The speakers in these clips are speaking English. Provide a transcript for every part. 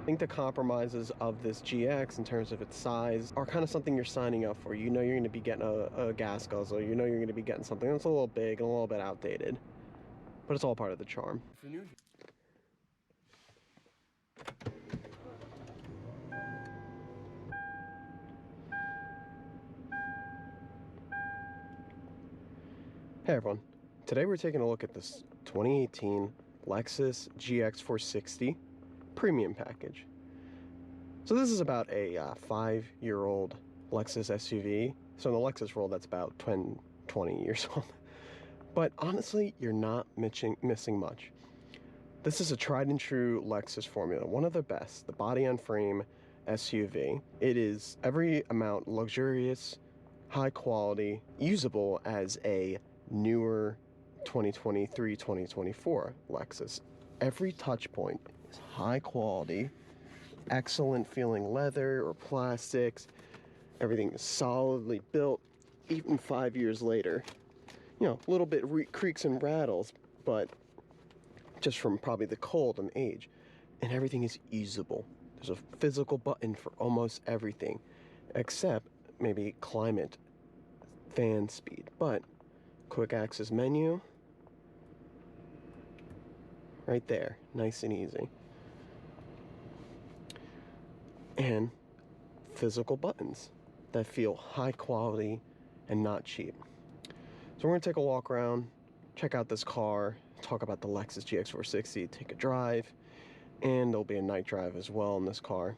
I think the compromises of this GX in terms of its size are kind of something you're signing up for. You know you're going to be getting a gas guzzler. You know you're going to be getting something that's a little big and a little bit outdated. But it's all part of the charm. If you're new, hey everyone, today we're taking a look at this 2018 Lexus GX460 premium package. So this is about a 5-year-old Lexus SUV. So in the Lexus world, that's about 20 years old. But honestly, you're not missing much. This is a tried and true Lexus formula, one of the best, the body on frame SUV. It is every amount luxurious, high quality, usable as a newer 2023, 2024 Lexus. Every touch point is high quality, excellent feeling leather or plastics. Everything is solidly built, even 5 years later. You know, a little bit creaks and rattles, but just from probably the cold and age. And everything is usable. There's a physical button for almost everything, except maybe climate fan speed. But quick access menu, right there, nice and easy. And physical buttons that feel high quality and not cheap. So we're going to take a walk around, check out this car, talk about the Lexus GX460, take a drive, and there'll be a night drive as well in this car.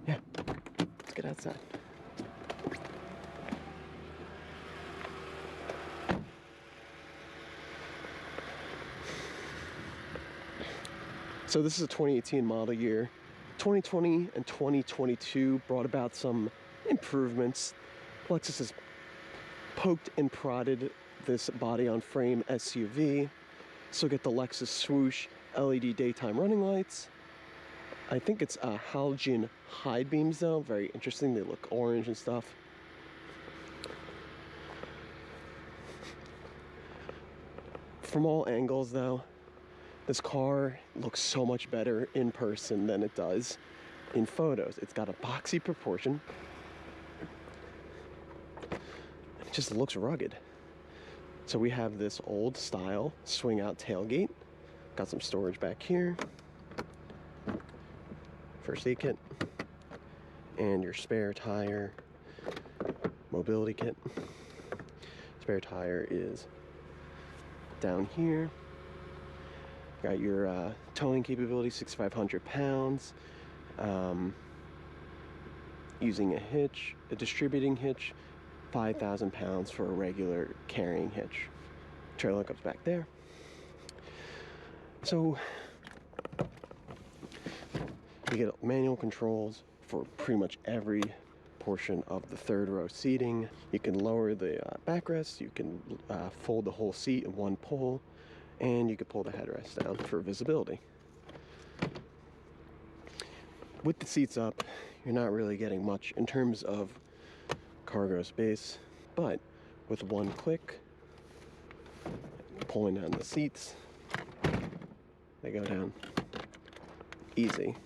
Yeah, let's get outside. So this is a 2018 model year. 2020 and 2022 brought about some improvements. Lexus has poked and prodded this body-on-frame SUV. So get the Lexus swoosh LED daytime running lights. I think it's halogen high beams though, very interesting. They look orange and stuff. From all angles though, this car looks so much better in person than it does in photos. It's got a boxy proportion. It just looks rugged. So we have this old style swing out tailgate. Got some storage back here. First aid kit. And your spare tire mobility kit. Spare tire is down here. Got your towing capability, 6,500 pounds. Using a hitch, a distributing hitch, 5,000 pounds for a regular carrying hitch. Trailer comes back there. So you get manual controls for pretty much every portion of the third row seating. You can lower the backrest, you can fold the whole seat in one pull, and you can pull the headrest down for visibility. With the seats up, you're not really getting much in terms of cargo space, but with one click, pulling down the seats, they go down easy.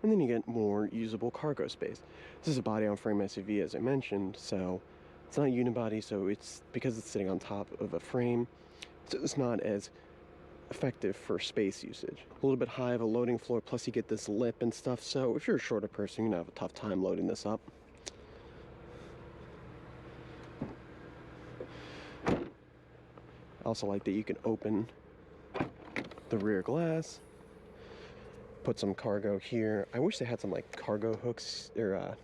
And then you get more usable cargo space. This is a body-on-frame SUV, as I mentioned, so it's not unibody, so it's because it's sitting on top of a frame, so it's not as effective for space usage. A little bit high of a loading floor, plus you get this lip and stuff, so if you're a shorter person, you're gonna have a tough time loading this up. I also like that you can open the rear glass, put some cargo here. I wish they had some like cargo hooks or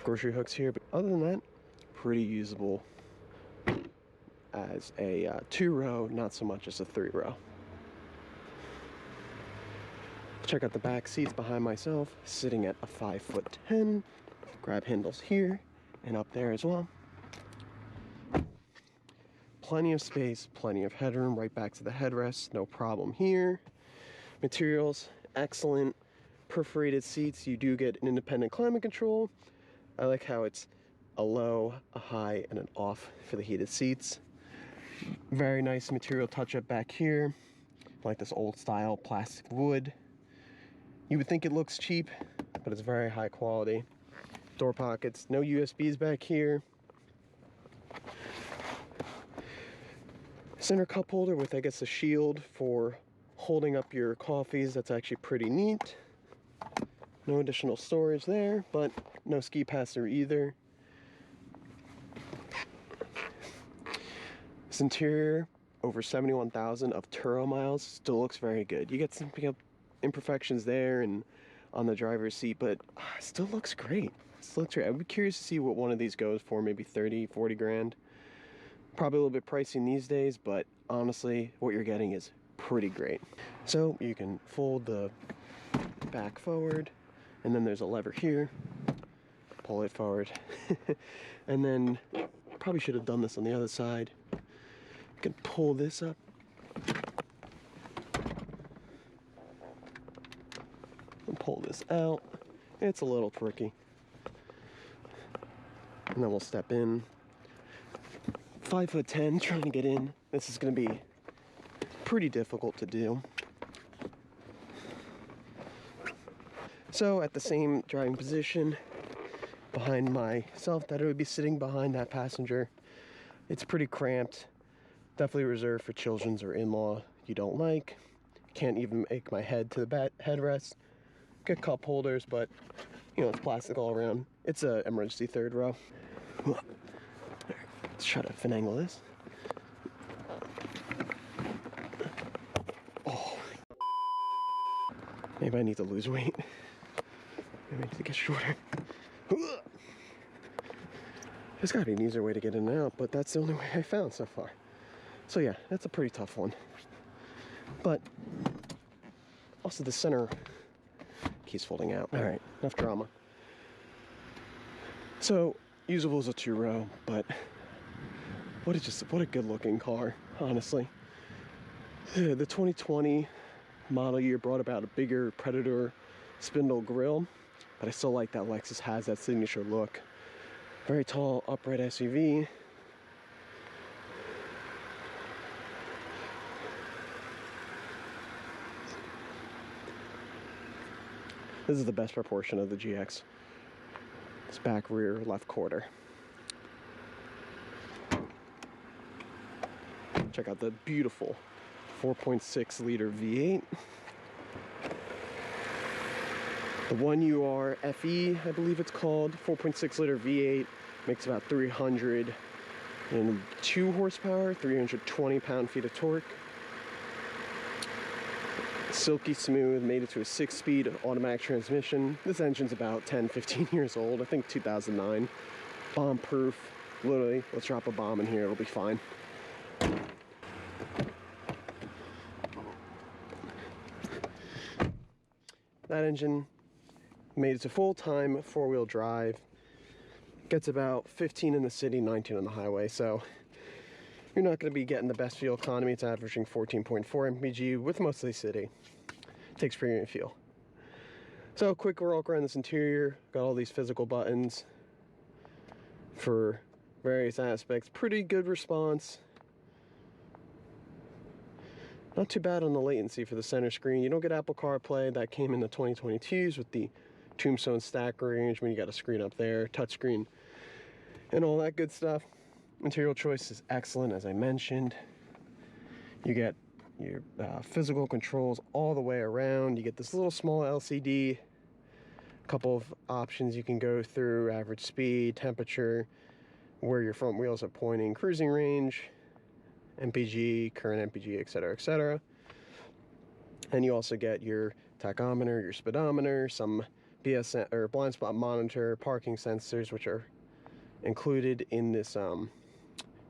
grocery hooks here, but other than that, pretty usable as a 2-row, not so much as a 3-row. Check out the back seats behind myself, sitting at a 5'10". Grab handles here and up there as well. Plenty of space, plenty of headroom, right back to the headrest, no problem here. Materials, excellent. Perforated seats, you do get an independent climate control. I like how it's a low, a high, and an off for the heated seats. Very nice material touch-up back here. I like this old style plastic wood. You would think it looks cheap, but it's very high quality. Door pockets, no USBs back here. Center cup holder with, I guess, a shield for holding up your coffees. That's actually pretty neat. No additional storage there, but no ski passer either. This interior, over 71,000 of Turo miles, still looks very good. You get some imperfections there and on the driver's seat, but still looks great. Still looks great. I'd be curious to see what one of these goes for, maybe 30, 40 grand. Probably a little bit pricey these days, but honestly, what you're getting is pretty great. So you can fold the back forward, and then there's a lever here. Pull it forward. And then, probably should have done this on the other side. You can pull this up. And pull this out. It's a little tricky. And then we'll step in. 5'10", trying to get in. This is going to be pretty difficult to do. So at the same driving position behind myself that I would be sitting behind that passenger, it's pretty cramped. Definitely reserved for children's or in-law you don't like. Can't even make my head to the headrest. Good cup holders, but you know, it's plastic all around. It's an emergency third row. Let's try to finagle this. Oh. Maybe I need to lose weight. Maybe I need to get shorter. There's gotta be an easier way to get in and out, but that's the only way I found so far. So yeah, that's a pretty tough one. But also the center keeps folding out. All right, enough drama. So usable as a 2-row, but what a good looking car, honestly. The 2020 model year brought about a bigger Predator spindle grille, but I still like that Lexus has that signature look. Very tall, upright SUV. This is the best proportion of the GX. This back rear left quarter. Check out the beautiful 4.6 liter V8. The 1UR FE, I believe it's called, 4.6 liter V8, makes about 302 horsepower, 320 pound-feet of torque. Silky smooth, made it to a 6-speed automatic transmission. This engine's about 10, 15 years old, I think 2009. Bomb proof, literally, let's drop a bomb in here, it'll be fine. That engine made it to full-time 4-wheel drive. Gets about 15 in the city, 19 on the highway, so you're not going to be getting the best fuel economy. It's averaging 14.4 MPG with mostly city. Takes premium fuel. So quick walk around this interior. Got all these physical buttons for various aspects. Pretty good response. Not too bad on the latency for the center screen. You don't get Apple CarPlay. That came in the 2022s with the Tombstone stack arrangement. You got a screen up there, touchscreen, and all that good stuff. Material choice is excellent, as I mentioned. You get your physical controls all the way around. You get this little small LCD. A couple of options you can go through: average speed, temperature, where your front wheels are pointing, cruising range, MPG, current MPG, etc., etc. And you also get your tachometer, your speedometer, some BS or blind spot monitor, parking sensors, which are included in this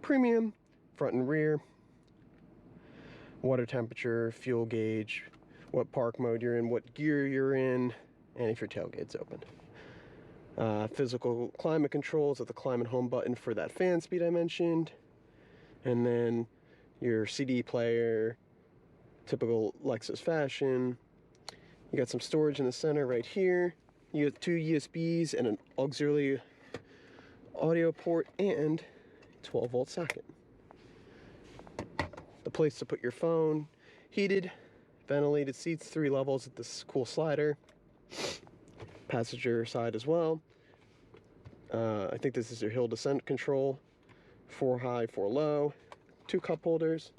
premium, front and rear, water temperature, fuel gauge, what park mode you're in, what gear you're in, and if your tailgate's open. Physical climate controls at the climate home button for that fan speed I mentioned. And then your CD player, typical Lexus fashion. You got some storage in the center right here. You have 2 USBs and an auxiliary audio port and 12-volt socket. The place to put your phone, heated Ventilated seats, 3 levels with this cool slider. Passenger side as well. I think this is your hill descent control. 4 high, 4 low. 2 cup holders.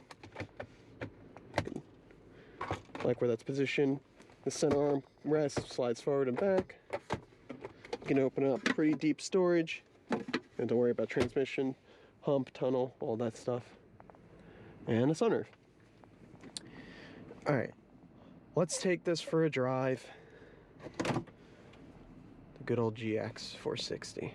Like where that's positioned. The center arm rest slides forward and back. You can open up pretty deep storage. You don't have to worry about transmission, hump, tunnel, all that stuff. And a sunroof. Alright, let's take this for a drive. The good old GX460.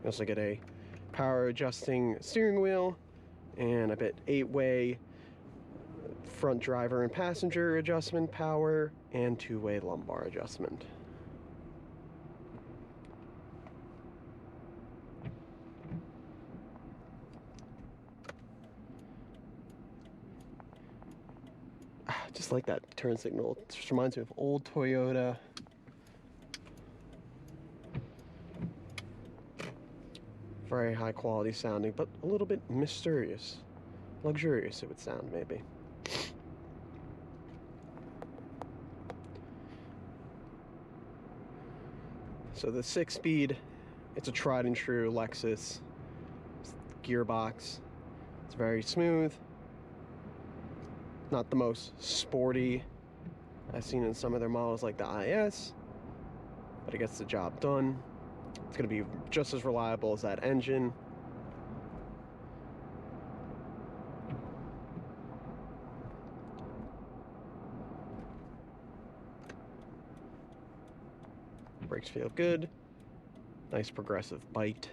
You also get a power adjusting steering wheel and a 8-way front driver and passenger adjustment power and 2-way lumbar adjustment. Just like that turn signal. It just reminds me of old Toyota. Very high quality sounding, but a little bit mysterious. Luxurious, it would sound, maybe. So the 6-speed, it's a tried and true Lexus gearbox. It's very smooth. Not the most sporty I've seen in some of their models like the IS, but it gets the job done. It's going to be just as reliable as that engine. Brakes feel good. Nice progressive bite.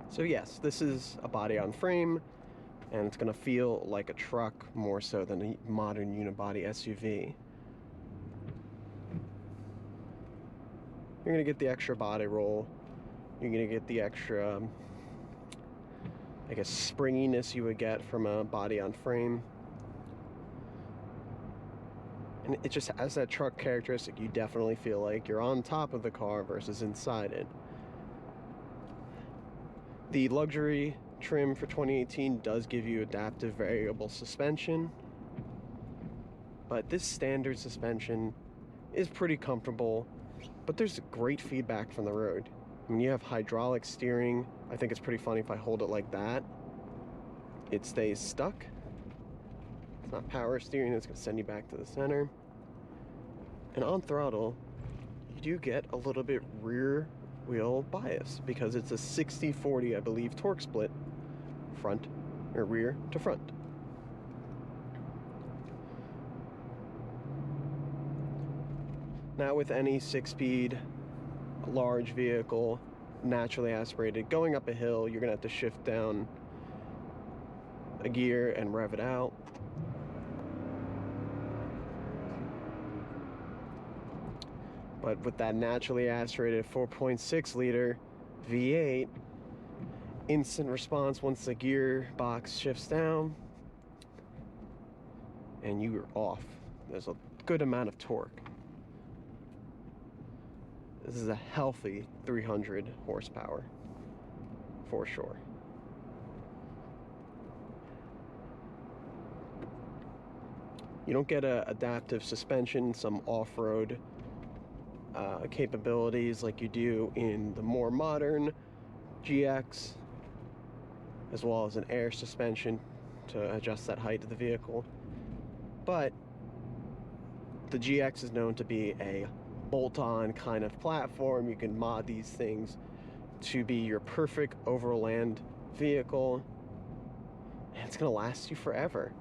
So yes, this is a body on frame, and it's going to feel like a truck more so than a modern unibody SUV. You're going to get the extra body roll. You're going to get the extra, I guess, springiness you would get from a body on frame. And it just has that truck characteristic. You definitely feel like you're on top of the car versus inside it. The luxury trim for 2018 does give you adaptive variable suspension, but this standard suspension is pretty comfortable, but there's great feedback from the road. When you have hydraulic steering, I think it's pretty funny if I hold it like that. It stays stuck. It's not power steering, it's going to send you back to the center. And on throttle, you do get a little bit rear wheel bias because it's a 60-40, I believe, torque split, front or rear to front. Now with any 6-speed large vehicle, naturally aspirated, going up a hill, you're gonna have to shift down a gear and rev it out. But with that naturally aspirated 4.6 liter V8, instant response once the gearbox shifts down, and you are off. There's a good amount of torque. This is a healthy 300 horsepower, for sure. You don't get a adaptive suspension, some off-road capabilities like you do in the more modern GX, as well as an air suspension to adjust that height of the vehicle. But the GX is known to be a bolt-on kind of platform. You can mod these things to be your perfect overland vehicle, and it's going to last you forever.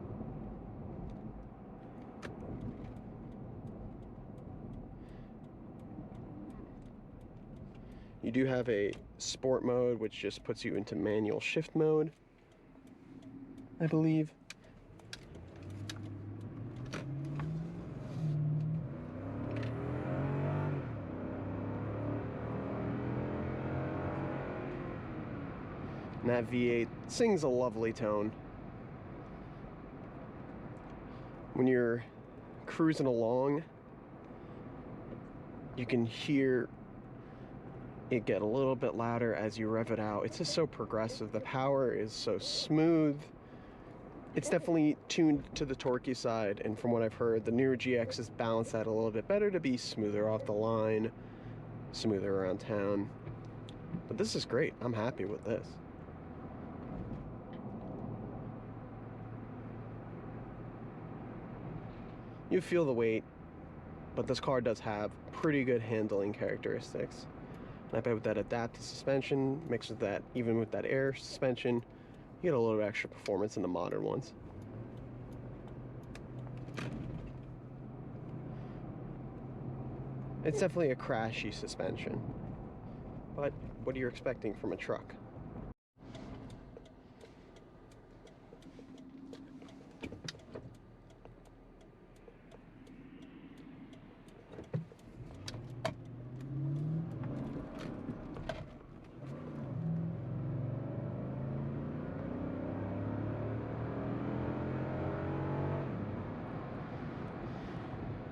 You do have a sport mode, which just puts you into manual shift mode, I believe. And that V8 sings a lovely tone. When you're cruising along, you can hear it get a little bit louder as you rev it out. It's just so progressive. The power is so smooth. It's definitely tuned to the torquey side, and from what I've heard, the newer GXs balance that a little bit better to be smoother off the line, smoother around town. But this is great. I'm happy with this. You feel the weight, but this car does have pretty good handling characteristics. And I bet with that adaptive suspension, mixed with that, even with that air suspension, you get a little bit extra performance in the modern ones. It's definitely a crashy suspension, but what are you expecting from a truck?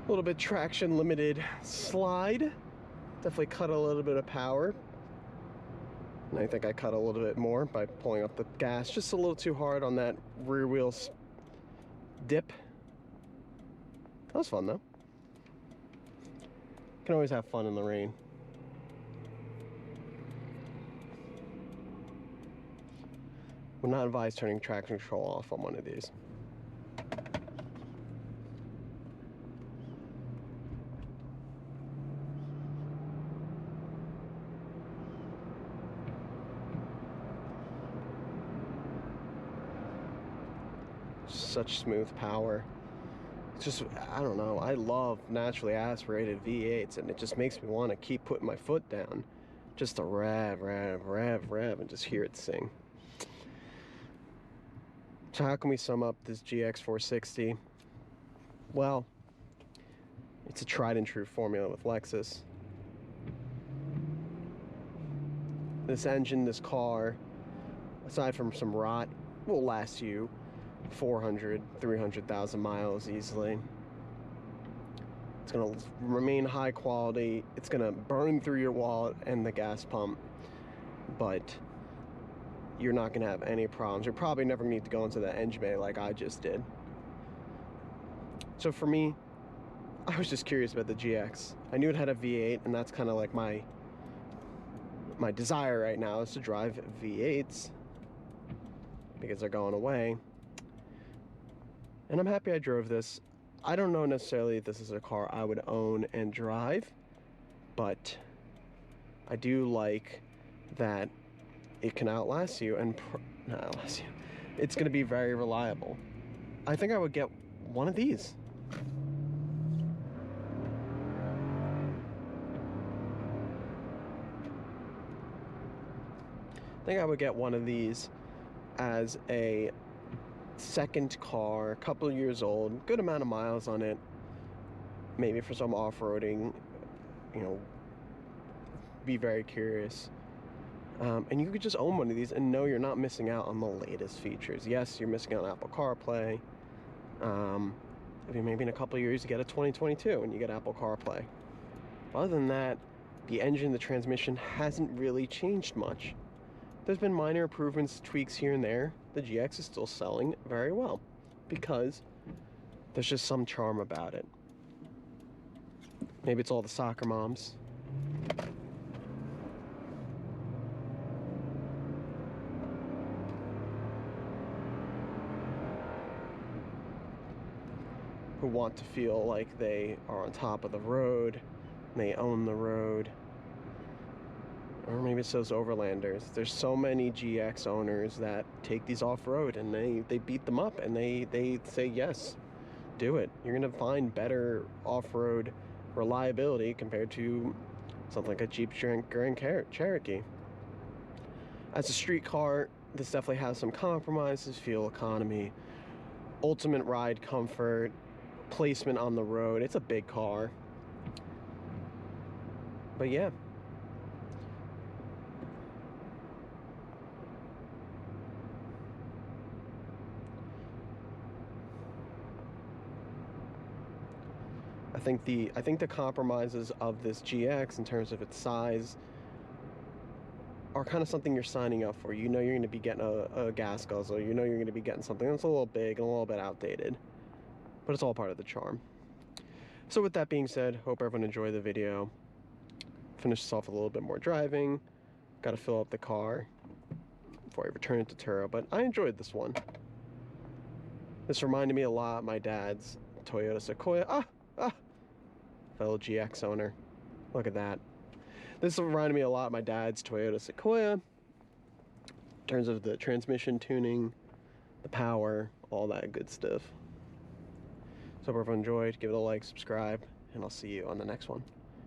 A little bit traction limited slide. Definitely cut a little bit of power. And I think I cut a little bit more by pulling up the gas just a little too hard on that rear wheel dip. That was fun though. Can always have fun in the rain. Would not advise turning traction control off on one of these. Such smooth power. It's just, I don't know, I love naturally aspirated V8s, and it just makes me want to keep putting my foot down just to rev, and just hear it sing. So how can we sum up this GX460? Well, it's a tried and true formula with Lexus. This engine, this car, aside from some rot, will last you 400, 300,000 miles easily. It's going to remain high quality. It's going to burn through your wallet and the gas pump, but you're not going to have any problems. You're probably never going to need to go into the engine bay like I just did. So for me, I was just curious about the GX. I knew it had a V8, and that's kind of like my desire right now is to drive V8s because they're going away. And I'm happy I drove this. I don't know necessarily if this is a car I would own and drive, but I do like that it can outlast you and not outlast you. It's going to be very reliable. I think I would get one of these. I think I would get one of these as a second car, a couple of years old, good amount of miles on it, maybe for some off-roading, you know, be very curious. And you could just own one of these and know you're not missing out on the latest features. Yes, you're missing out on Apple CarPlay. Maybe in a couple of years you get a 2022 and you get Apple CarPlay. Other than that, the engine, the transmission hasn't really changed much. There's been minor improvements, tweaks here and there. The GX is still selling very well because there's just some charm about it. Maybe it's all the soccer moms. Who want to feel like they are on top of the road, and they own the road. Or maybe maybe it's those overlanders. There's so many GX owners that take these off-road and they beat them up and they say, yes, do it. You're gonna find better off-road reliability compared to something like a Jeep Grand Cherokee. As a street car, this definitely has some compromises: fuel economy, ultimate ride comfort, placement on the road. It's a big car. But yeah. I think the compromises of this GX in terms of its size are kind of something you're signing up for. You know you're going to be getting a gas guzzler. You know you're going to be getting something that's a little big and a little bit outdated. But it's all part of the charm. So with that being said, hope everyone enjoyed the video. Finish this off with a little bit more driving. Got to fill up the car before I return it to Turo. But I enjoyed this one. This reminded me a lot of my dad's Toyota Sequoia. Fellow GX owner. Look at that. This reminded me a lot of my dad's Toyota Sequoia in terms of the transmission tuning, the power, all that good stuff. So hope everyone enjoyed. Give it a like, subscribe, and I'll see you on the next one.